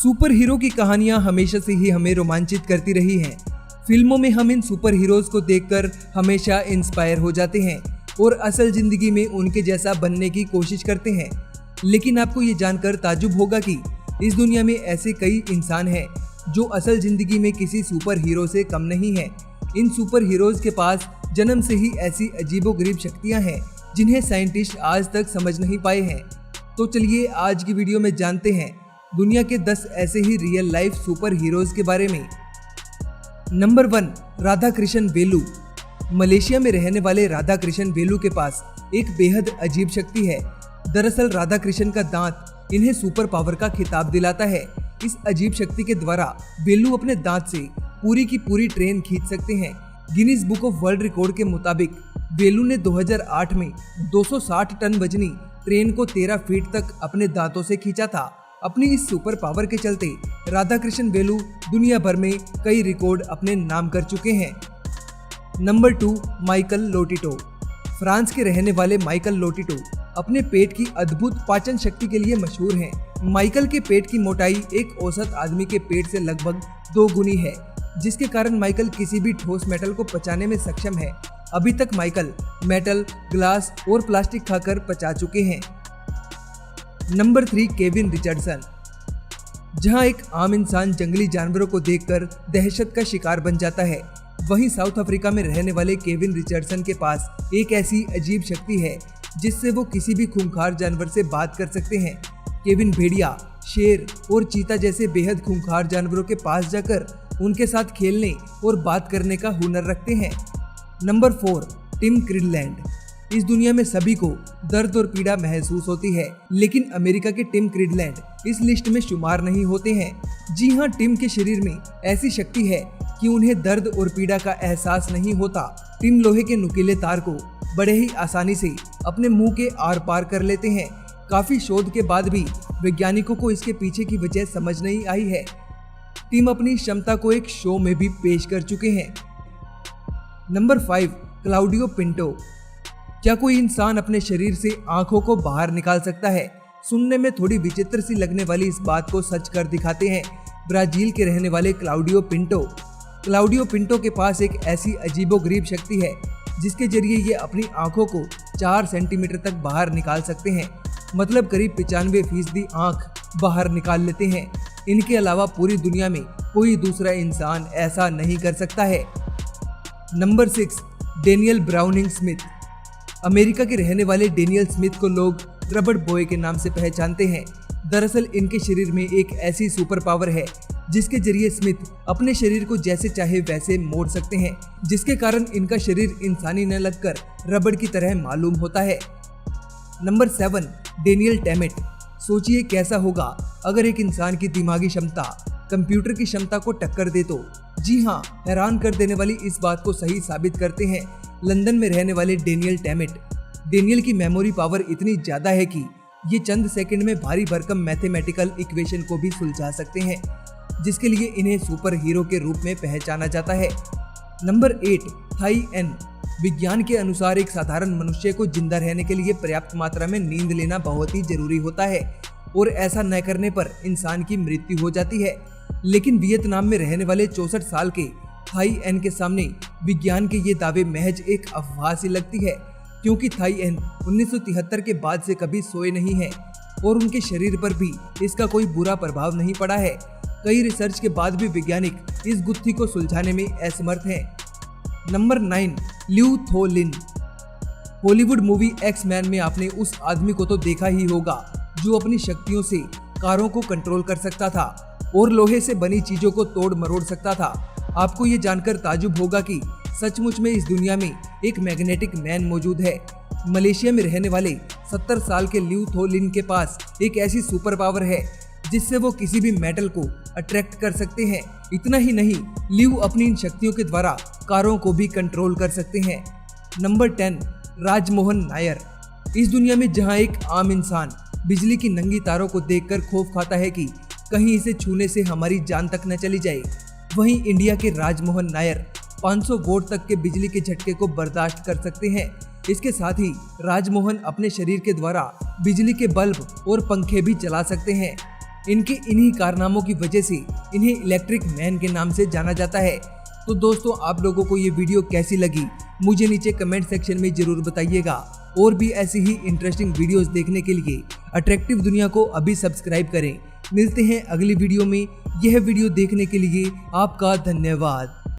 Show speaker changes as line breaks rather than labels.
Super hero की कहानियां हमेशा से ही हमें रोमांचित करती रही हैं। फिल्मों में हम इन सुपर हीरोज को देखकर हमेशा इंस्पायर हो जाते हैं और असल जिंदगी में उनके जैसा बनने की कोशिश करते हैं। लेकिन आपको ये जानकर ताज्जुब होगा कि इस दुनिया में ऐसे कई इंसान हैं जो असल जिंदगी में किसी सुपर हीरो से कम नहीं है। इन सुपर हीरोज के पास जन्म से ही ऐसी अजीबोगरीब शक्तियां हैं जिन्हें साइंटिस्ट आज तक समझ नहीं पाए हैं। तो चलिए आज की वीडियो में जानते हैं दुनिया के 10 ऐसे ही रियल लाइफ सुपर हीरोज के बारे में। नंबर 1, राधा कृष्ण वेलु। मलेशिया में रहने वाले राधा कृष्ण वेलु के पास एक बेहद अजीब शक्ति है। दरअसल राधा कृष्ण का दांत इन्हें सुपर पावर का खिताब दिलाता है। इस अजीब शक्ति के द्वारा वेलु अपने दांत से पूरी की पूरी ट्रेन खींच सकते हैं। Guinness book of world record के मुताबिक वेलु ने 2008 में 260 टन वजनी ट्रेन को 13 फीट तक अपने दांतों से खींचा था। अपनी इस सुपर पावर के चलते राधा कृष्ण वेलु दुनिया भर में कई रिकॉर्ड अपने नाम कर चुके हैं। Number 2, Michael लोटिटो। फ्रांस के रहने वाले माइकल लोटिटो अपने पेट की अद्भुत पाचन शक्ति के लिए मशहूर हैं। माइकल के पेट की मोटाई एक औसत आदमी के पेट से लगभग 2 गुनी है, जिसके कारण माइकल किसी भी ठोस मेटल को पचाने में सक्षम है। अभी तक माइकल मेटल, ग्लास और प्लास्टिक खाकर पचा चुके हैं। Number 3, Kevin Richardson. जहां एक आम इंसान जंगली जानवरों को देखकर दहशत का शिकार बन जाता है, वहीं साउथ अफ्रीका में रहने वाले केविन रिचर्डसन के पास एक ऐसी अजीब शक्ति है जिससे वो किसी भी खूंखार जानवर से बात कर सकते हैं। केविन भेड़िया, शेर और चीता जैसे बेहद खूंखार जानवरों के पास जाकर उनके साथ खेलने और बात करने का हुनर रखते हैं। Number 4, Tim Cridland. इस दुनिया में सभी को दर्द और पीड़ा महसूस होती है, लेकिन अमेरिका के टिम क्रिडलैंड इस लिस्ट में शुमार नहीं होते हैं। जी हाँ, टिम के शरीर में ऐसी शक्ति है कि उन्हें दर्द और पीड़ा का एहसास नहीं होता। टिम लोहे के नुकीले तार को बड़े ही आसानी से अपने मुंह के आर पार कर लेते हैं। काफी शोध के बाद भी वैज्ञानिकों को इसके पीछे की वजह समझ नहीं आई है। टिम अपनी क्षमता को एक शो में भी पेश कर चुके हैं। Number 5, Claudio Pinto. क्या कोई इंसान अपने शरीर से आंखों को बाहर निकाल सकता है? सुनने में थोड़ी विचित्र सी लगने वाली इस बात को सच कर दिखाते हैं ब्राजील के रहने वाले क्लाउडियो पिंटो। क्लाउडियो पिंटो के पास एक ऐसी अजीबोगरीब शक्ति है जिसके जरिए ये अपनी आंखों को 4 सेंटीमीटर तक बाहर निकाल सकते हैं। मतलब करीब 95% आंख बाहर निकाल लेते हैं। इनके अलावा पूरी दुनिया में कोई दूसरा इंसान ऐसा नहीं कर सकता है। Number 6, Daniel browning Smith. America के रहने वाले डेनियल स्मिथ को लोग रबड़ बॉय के नाम से पहचानते हैं। दरअसल इनके शरीर में एक ऐसी सुपर पावर है जिसके जरिए स्मिथ अपने शरीर को जैसे चाहे वैसे मोड़ सकते हैं, जिसके कारण इनका शरीर इंसानी न लगकर रबड़ की तरह मालूम होता है। Number 7, Daniel Tammet. सोचिए कैसा होगा अगर एक इंसान की दिमागी क्षमता कंप्यूटर की क्षमता को टक्कर दे तो। जी हाँ, हैरान कर देने वाली इस बात को सही साबित करते हैं लंदन में रहने वाले डेनियल टैमेट। डेनियल की मेमोरी पावर इतनी ज्यादा है कि ये चंद सेकंड में भारी भरकम मैथमेटिकल इक्वेशन को भी सुलझा सकते हैं, जिसके लिए इन्हें सुपर हीरो के रूप में पहचाना जाता है। नंबर 8, थाई एन। विज्ञान के अनुसार एक साधारण मनुष्य को जिंदा रहने के लिए पर्याप्त मात्रा में नींद लेना बहुत ही जरूरी होता है और ऐसा न करने पर इंसान की मृत्यु हो जाती है। लेकिन वियतनाम में रहने वाले 64 साल के थाई एन के सामने विज्ञान के ये दावे महज एक अफवाह सी लगती है, क्योंकि थाई एन 1973 के बाद से कभी सोए नहीं है और उनके शरीर पर भी इसका कोई बुरा प्रभाव नहीं पड़ा है। कई रिसर्च के बाद भी वैज्ञानिक इस गुत्थी को सुलझाने में असमर्थ हैं। नंबर 9, ल्यू थो लिन। हॉलीवुड मूवी एक्स-मैन में आपने उस आदमी को तो देखा ही होगा जो अपनी शक्तियों से कारों को कंट्रोल कर सकता था और लोहे से बनी चीजों को तोड़ मरोड़ सकता था। आपको ये जानकर ताजुब होगा कि सचमुच में इस दुनिया में एक मैग्नेटिक मैन मौजूद है। मलेशिया में रहने वाले 70 साल के ल्यू थो लिन के पास एक ऐसी सुपर पावर है जिससे वो किसी भी मेटल को अट्रैक्ट कर सकते हैं। इतना ही नहीं, ल्यू अपनी इन शक्तियों के द्वारा कारों को भी कंट्रोल कर सकते हैं। नंबर 10, राजमोहन नायर। इस दुनिया में जहां एक आम इंसान बिजली की नंगी तारों को देखकर खौफ खाता है कि कहीं इसे छूने से हमारी जान तक न चली जाए, वहीं इंडिया के राजमोहन नायर 500 वोल्ट तक के बिजली के झटके को बर्दाश्त कर सकते हैं। इसके साथ ही राजमोहन अपने शरीर के द्वारा बिजली के बल्ब और पंखे भी चला सकते हैं। इनके इन्हीं कारनामों की वजह से इन्हें इलेक्ट्रिक मैन के नाम से जाना जाता है। तो दोस्तों, आप लोगों को ये वीडियो कैसी लगी मुझे नीचे कमेंट सेक्शन में जरूर बताइएगा। और भी ऐसी ही इंटरेस्टिंग वीडियोस देखने के लिए अट्रैक्टिव दुनिया को अभी सब्सक्राइब करें। मिलते हैं अगली वीडियो में। यह वीडियो देखने के लिए आपका धन्यवाद।